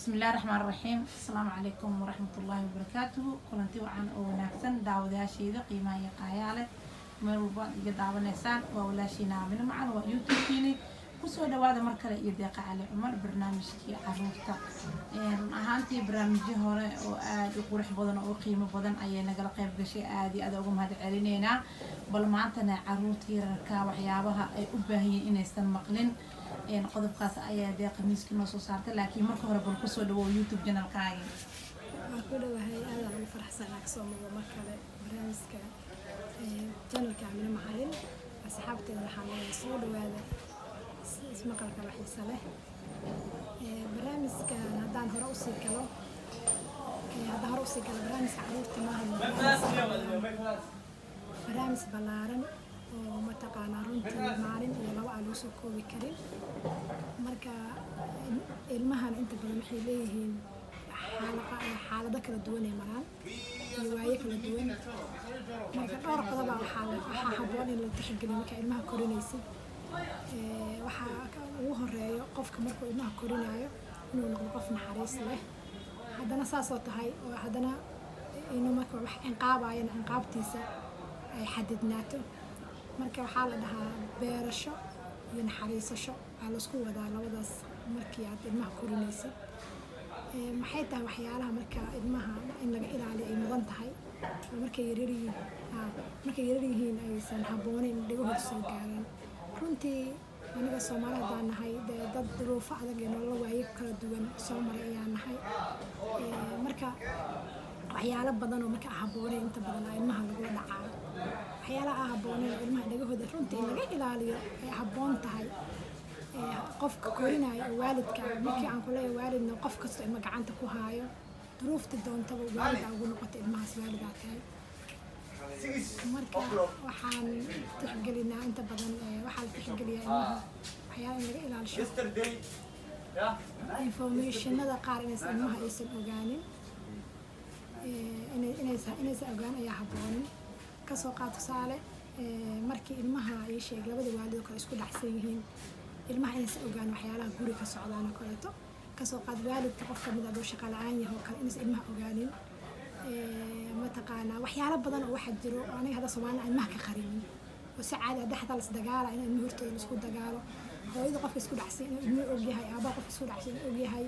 بسم الله الرحمن الرحيم. السلام عليكم ورحمة الله وبركاته. كلنتي وعن وناكسن داوداشي ذا قيمة يقايالة من ربع يدعو النسان وولاشينا من معنا ويوتيوب فيني كسو دوادا مركلة يدقى على عمر برنامج كي عروفتا أهانتي برنامج هوري وآد وقرح بدن وقيمة بدن أي نقل قيب بشي آدي أدوغم هاد علينينا بل معنتنا عروتي ركا وحيابها أي أباهي إن يستنمقلين قدب قاس أي دي قميص كنا صارت لكن مركو هرب القصة دو يوتيوب جنال كاي. أقول وهي أنا من فرح سنة صوم ومركلة برنامج جنال كامل معلن أصحابتي الحمد صور وهذا اسمه قلق وحي سله برنامج كان هذا هرؤسي كلو هذا هرؤسي كلو برنامج عروتي ما هم برنامج بلارن ومتقانا runtii maalin iyo laba aan loo soo koobi karin marka ilmahan inta badan waxay leeyihiin xaalado kala duwan ee maraan iyo waayo kala duwan marka dhowr qodob waxaa habboon in la tixgeliyo marka ilmaha korinaysid waxaa ugu horeeyo qofka markuu ilmaha korinayo inuu noqdo qof naxariis leh haddana saasoo tahay oo haddana inuu marka wax inqaabayana inqaabtiisa ay xadidnaato marka waxaa la dhahaa beerasho iyo naxariisasho aa la isku wadaa labadaas markii aad ilmaha korinaysid maxay tahay waxyaalaha marka ilmaha in laga ilaaliyo ay mudan tahay oo markay yaryar yihiin aysan habboonayn dhagahooda soo gaaraan runtii aniga Soomaaliya baan nahay dad duruufo adag iyo nolol waayo kala duwan soo maray ayaan nahay marka waxyaalo badan oo marka habboonayn inta badan ilmaha lagula dhacaa waxyaalaha habboonayn ilmaha dhagahooda runtii in laga ilaaliyo ay habboon tahay qofka korinaya oo waalidka markii aan ku leeyahay waalidna qof kasta ilma gacanta ku haayo duruufta doontaba waalid ugu noqoto ilmahaas waalidaa tahay marka waxaan tixgelinaa inta badan waxaa la tixgeliyaa ilmaha waxyaala in laga ilaalisho informationada qaar inaysan ilmaha aysan ogaanin inaysan ogaan ayaa habboonin kasoo qaad tusaale markii ilmaha ay sheeg labada waalid oo kale isku dhaxsan yihiin ilmaha inaysan ogaan waxyaalaha guri ka socdaan oo kaleeto kasoo qaad waalidka qof kamid ah oo shaqo la'aan yahay oo kale inaysan ilmaha ogaanin mataqaanaa waxyaalo badan oo waxa jiro oo aniga hadda Soomaaliya ilmaha ka qarinin oo si caadi ah dhexda la isdagaala in ilmuhu hortooda la isku dagaalo hooyada qofka isku dhaxsan inuu ilmuhu og yahay aabbaha qofka isku dhaxsan inuu og yahay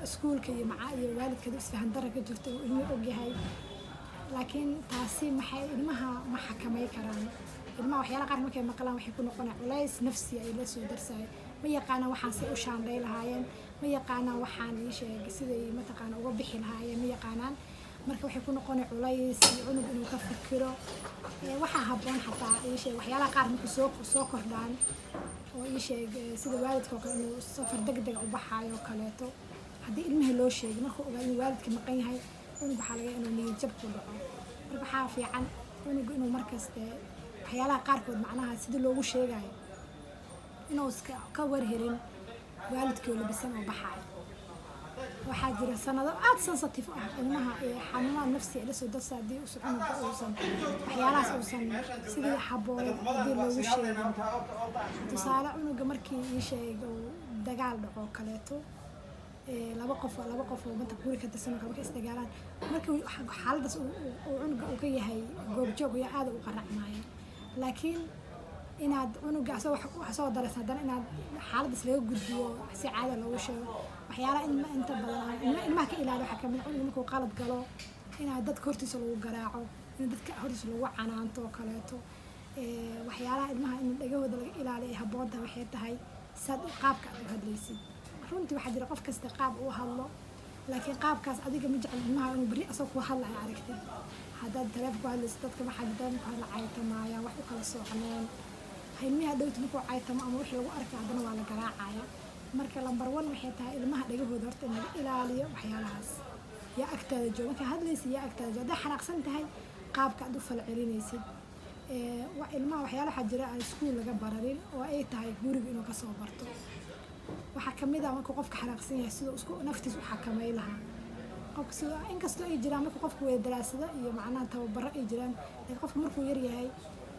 iskuulka iyo macaa iyo waalidka isfahan darro ka jirto inuu ilmuhu og yahay laakiin taasi maxay ilmaha ma xakamay karaan ilmaha waxyaalaha qaar markay maqlaan waxay ku noqonayaan culays nafsi ay la soo darsay ma yaqaanaan waxaan si u shaandhay lahaayeen ma yaqaanaan waxaan siday mataqaana uga bixi lahaayeen ma yaqaanaan marka waxay ku noqonayaan culays iyo cunug inuu ka fikiro waxaa habboon xataa waxyaalaha qaar markuu soo kordhaan oo sida waalidka oo kale inuu safar degdeg u baxaayo oo kaleeto haddii ilmihii loo sheegay markuu ogaa inuu waalidka maqan yahay cunug waxaa laga inuu niyad jab ku dhaco marka waxaa fiican cunugu inuu markaste waxyaalaha qaarkood macnaha sidii loogu sheegayo inuu ka warhelin waalidkii oo labisan oo baxaayo waxaa jira sanado aad sensitive ah ilmaha xanuunada nafsiga la soo darsa haddii cunuga uusan waxyaalahaas uusan sidii habboon haddii loogu sheegin tusaale cunuga markii ii sheego dagaal dhaco kaleeto laba qof oo manta guri ka tirsan oo markay isdagaalaan markii xaaladaas uu cunuga uu ka yahay goobjoog iyo aad u qaracmaayo laakiin inaad cunuga soo daraysa haddana inaad xaaladaas laga gudbiyo si caada loogu sheego waxyaalaha inta badan ilmaha ka ilaaliyo waxaa kamid cunuga markuu qalad galo inaad dadka hortiisa lagu garaaco in dadka hortiisa lagu canaanto oo kaleeto waxyaalaha ilmaha in dhagahooda laga ilaaliyo ay habboon tahay waxay tahay saad qaabka aad u hadlaysid runtii waxaa jira qof kasta qaab uu hadlo laakiin qaabkaas adiga ma jecel ilmaha inuu beri asagoo ku hadlaya aragtid haddaad taleefonka ku hadlaysid dadka waxaa jirta marka la caytamaaya wax u kala socnoon ilmiha dhowta markuu caytamo ama wixii lagu arkay haddana waa la garaacaya marka lambar 1 waxay tahay ilmaha dhagahooda horta in laga ilaaliyo waxyaalahaas yaa agtaada jooga markaa hadlaysid yaa agtaada jooga hadday xanaaqsan tahay qaabka aad u falcelinaysid ilmaha waxyaala waxaa jira aan iskuul laga bararin oo ay tahay guriga inuu ka soo barto waxaa kamid ah markuu qofka xanaaqsan yahay siduu isku naftiisa u xakamay lahaa qofka sida inkastoo ay jiraan markuu qofku wada daraasado iyo macnaha tababaro ay jiraan laakiin qofka markuu yar yahay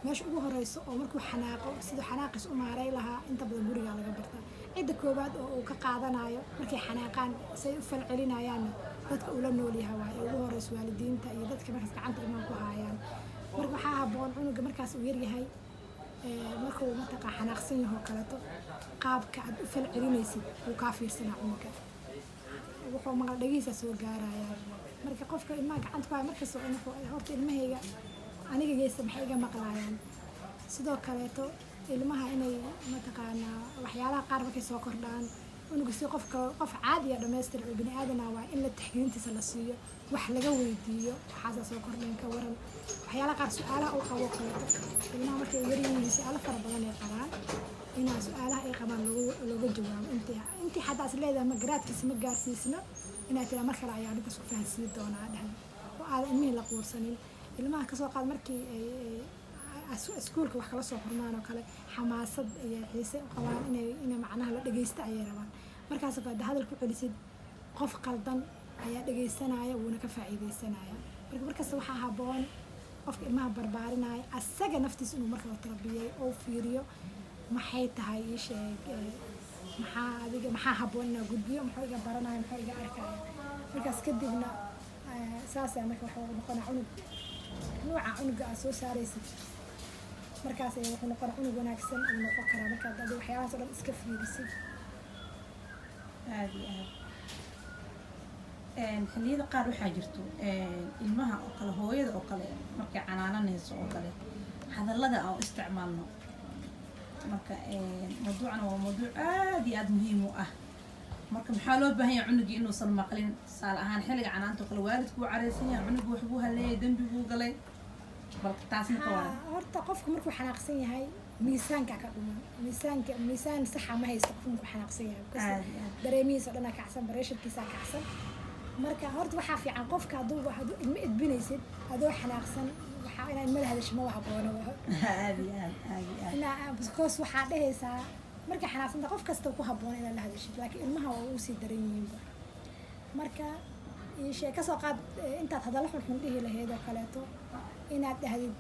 meesha ugu horeyso oo markuu xanaaqo sidoo xanaaqis u maaray lahaa inta badan guriga laga bartaa cidda koowaad oo uu ka qaadanayo markay xanaaqaan say u falcelinayaanna dadka uu la nool yahay waaye ugu horeysa waalidiinta iyo dadka markaas gacanta ilmaha ku haayaan marka waxaa habboon cunuga markaas uu yaryahay markuu mataqaa xanaaqsan yaho kaleeto qaabka aad u falcelinaysid wuu kaa fiirsanaa cunuga wuxuu maqal dhagihiisa soo gaarayaa marka qofka ilmaha gacanta ku haya markastoo horta ilmahayga aniga geysa maxay iga maqlaayaan sidoo kaleeto ilmaha inay mataqaanaa waxyaalaha qaar markay soo kordhaan cunuga si qof caadiya dhamaystir oo bini aadana waa in la taxgiintiisa la siiyo wax laga weydiiyo waxaasa soo kordheen ka waran waxyaalaha qaar su-aalaha uu qabo kaleeto ilmaha markay yaryihiin su-aalo fara badan ay qabaan inaa su-aalaha ay qabaan looga jawaabo intii xataa is leedahay ma garaadkiisa ma gaarsiisno inaad tiraa mar kale ayaa dhibkas ku fahansiin doonaa dhahay oo aadan ilmihii la quursanin ilmaha kasoo qaad markii ay iskuulka wax kala soo xurmaan oo kale xamaasad iyo xiise u qabaan inay macnaha la dhageysta ayay rabaan markaas oo kale hadal ku celisid qof qaldan ayaa dhageysanaya wuuna ka faa'iideysanaya markasta waxaa habboon qofka ilmaha barbaarinaya asaga naftiisa inuu marka la tarbiyay oo fiiriyo maxay tahay ii sheeg maxaa habboon inaa gudbiyo muxuu iga baranaya muxuu iga arkaya markaas kadibna saasaa marka waxuu noqonaa cunug nuuca cunuga aad soo saaraysid markaas wuxuu noqonaa cunug wanaagsan uu noqon karaa markaad adi waxyaalahaas oo dhan iska fiirisid aada iyo aad xilliyada qaar waxaa jirto ilmaha oo kale hooyada oo kale markay canaananayso oo kale hadallada aan u isticmaalno marka mawduucana waa mawduuc aada iyo aada muhiim u ah marka maxaa loo baahan yahay cunugii inuusan maqlin tusaale ahaan xilliga canaanta oo kale waalidku wuu careysan yahay cunugu waxbuu haleeyay dembiguu galay balka taasna ka waran horta qofku markuu xanaaqsan yahay miisaanka ka dhuman miisaan saxa ma haysto qofku markuu xanaaqsan yahay dareemihiisa o dhanaa kacsan bareesharkiisaa kacsan marka horta waxaa fiican qofka hadduu ilma edbinaysid adoo xanaaqsan waxaa inaa ilmada hadasho ma haboono because waxaa dhehaysaa marka xanaaqsanta qof kasta ku habboon inaad la hadashid laakiin ilmaha waa uu sii daran yihiinba marka ishee kasoo qaad intaad hadallo xunxun dhihi lahayd oo kaleeto inaad dhahdid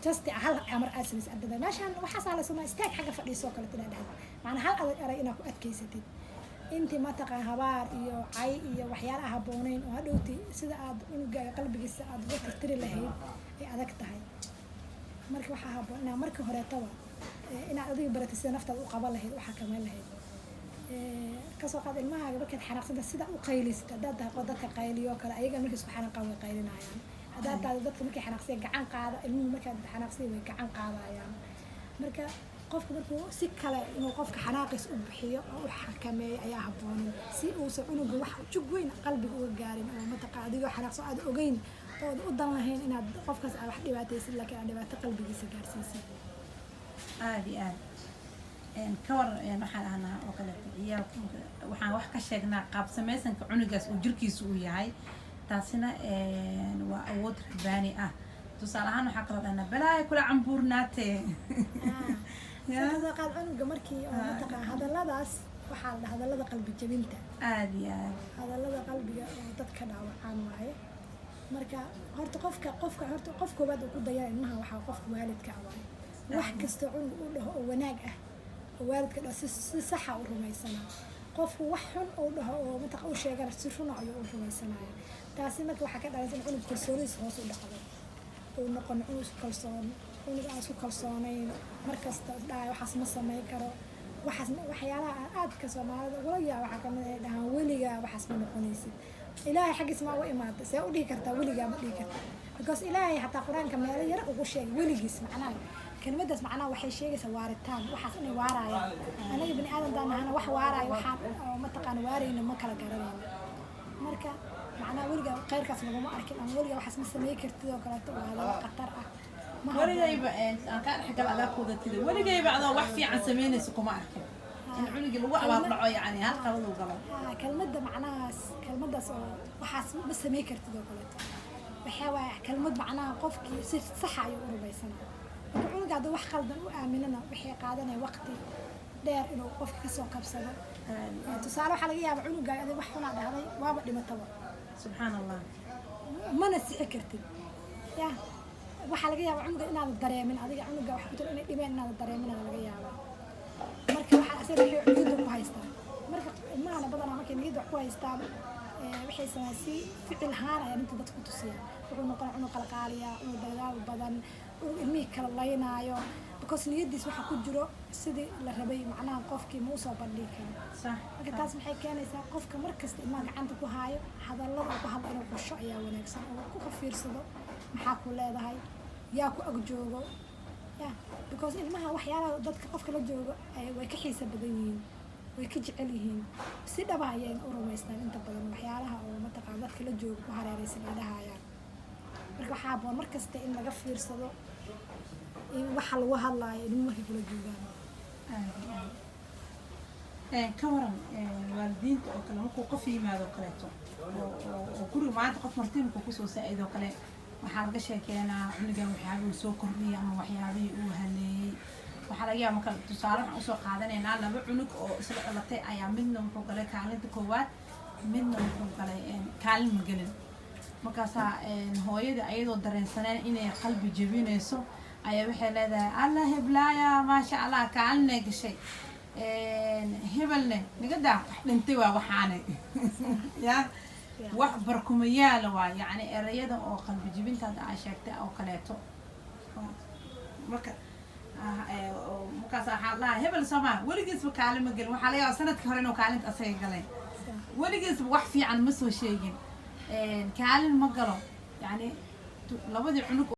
just hal amar aad samaysid ardada meeshaan waxaasaa la sumaa istaag xagga fadhiisoo kaleeto inaad dhahdid macnaa hal adag eray inaad ku adkaysatid intii mataqaan habaar iyo cay iyo waxyaalaha habbooneyn oo hadhowti sida aad cunugaaga qalbigiisa aad uga tirtiri lahayd ay adag tahay marka waxaa habboon inaa marka horeetaba inaad adiga baratid sida naftaada u qaban lahayd u xakameyn lahayd kasoo qaad ilmahaaga markaad xanaaqsanta sida u qaylisid haddaad tahay dadka qayliyo kale ayaga markay isku xanaaqaan way qaylinayaan haddaad tahay dadka markay xanaaqsiya gacan qaada ilmuhu markaad xanaaqsiya way gacan qaadayaan marka qofku markuu si kale inuu qofka xanaaqis u bixiyo oo u xakameeyo ayaa habboonin si uusan cunuga wax jug weyn qalbiga uga gaarin oo mataqaa adigoo xanaaqsan aad ogeyn ood u dan lahayn inaad qofkaas aad wax dhibaataysid laakiin aad dhibaato qalbigiisa gaarsiisid aada iyo aad ka war waxaan ahnaa oo kaleeto ciyaalka waxaan wax ka sheegnaa qaab samaysanka cunugaas uu jirkiisa uu yahay taasina waa awood rabbaani ah tusaale ahaan waxaa kaloo dhahnaa balaayo kula cambuurnaatee kasoo qaad cunuga markii oo mataqaa hadalladaas waxaa la dhaha hadallada qalbi jabinta aada iyo aad hadallada qalbiga oo dadka dhaawacaan waaye marka horta horta qof koobaad uu ku dayana ilmaha waxaa qofka waalidka waaye wax kastoo cunug u dhaho oo wanaag ah oo waalidka dhaho si saxa u rumaysanaa qofku wax xun uu dhaho oo mataqa u sheegana si runa ayuu u rumaysanaya taasi marka waxaa ka dhalaysa in cunug kalsoonidiisa hoos u dhacdo uu noqon cunug isku kalsoon cunug aan isku kalsoonayn markasta dhahay waxaas ma samayn karo waxaas waxyaalaha aadka soomaalida ugula yaaba waxaa kamid ay dhahaan weligaa waxaas ma noqonaysid ilaahay xaggiis ma uga imaada see u dhihi kartaa weligaa ma dhihi karta because ilaahay xataa qur-aanka meelo yar ugu sheegay weligiis macnaha kelmadaas macnaha waxay sheegaysaa waaritaan waxaas inay waarayaan anaga bini aadan daan ahana wax waaraayo waxaan oo mataqaana waarayna ma kala garanayno marka macnaha weligaa khayrkaas laguma arkin ama weligaa waxaas ma samey kartid oo kaleeto waa laba khatar ah weligayba aan ka arxgal adaabkooda tida weligayba adoo wax fiican samaynaysa kuma arkin in cunugii lagu abaab dhaco yani hal qabaduu galo kelmadda macnahaas kelmaddaas oo waxaas ma samey kartid oo kaleeto waxaa waaya kelmad macnaha qofkii si saxa ayuu u rumaysanaa marka cunuga hadduu wax qaldan u aaminana waxay qaadanaya waqti dheer inuu qofka kasoo kabsado tusaale waxaa laga yaaba cunugaaga adig wax xunaa dhahday waaba dhimataba subxaan allah mana sixi kartid ya waxaa laga yaaba cunuga inaada dareemin adiga cunuga wax kutalo inay dhibeen inaada dareemin laga yaaba marka waxaa asana niyadda ku haystaan marka ilmahana badanaa markay niyadda wax ku haystaan waxay sameeyaan si ficil ahaan ayaan inta dadku tusiyaan wuxuu noqon inuu qalqaaliya inuu dagaal badan uu ilmihii kala laynaayo because niyaddiis waxa ku jiro sidii la rabay macnaha qofkii ma usoo bandhigi karo marka taas maxay keenaysaa qofka markasta ilmaha gacanta ku haayo hadallada uu ku hadla inuu xusho ayaa wanaagsan oo ku fiirsado maxaa ku leedahay yaa ku ag joogo because ilmaha waxyaalaha dadka qofka la joogo way ka xiisa badan yihiin way ka jecel yihiin si dhaba ayay u rumaystaan inta badan waxyaalaha oo mataqaan dadka la joogo ku hareeraysan ay dhahayaan marka waxaa haboon markasta in laga fiirsado in waxa lagu hadlaayo ilmuhu markay kula joogaan ka waran waalidiinta oo kale markuu qof yimaado kaleeto oo guriga maanta qof martiimka kusoo saacido kale waxaa laga sheekeynaa cunugan waxyaabihii soo kordhiyay ama waxyaabihii uu haleeyey waxaa laga yaaba marka tusaale waxaan usoo qaadanaynaa 2 cunug oo isla dhalatay ayaa midna wuxuu galay kaalinta koowaad midna wuxuu galay kaalin ma gelin markaasaa hooyada ayadoo dareensaneen inay qalbi jebinayso ayaa waxay leedahay alla heblaaya maasha allah kaalinay gashay hebelne nigadaa wax dhintay waa waxaanay yaa wax barkumayaala waa yacni erayada oo qalbi jebintaada aa sheegtay oo kaleeto marka markaas waxaa lahaa hebel somaa weligiisba kaalin ma gelin waxaa laga yaaba sanadkii hore inuu kaalinta asaga galeen weligiisba wax fiican ma soo sheegin kaalin ma galo yacni 2 cunug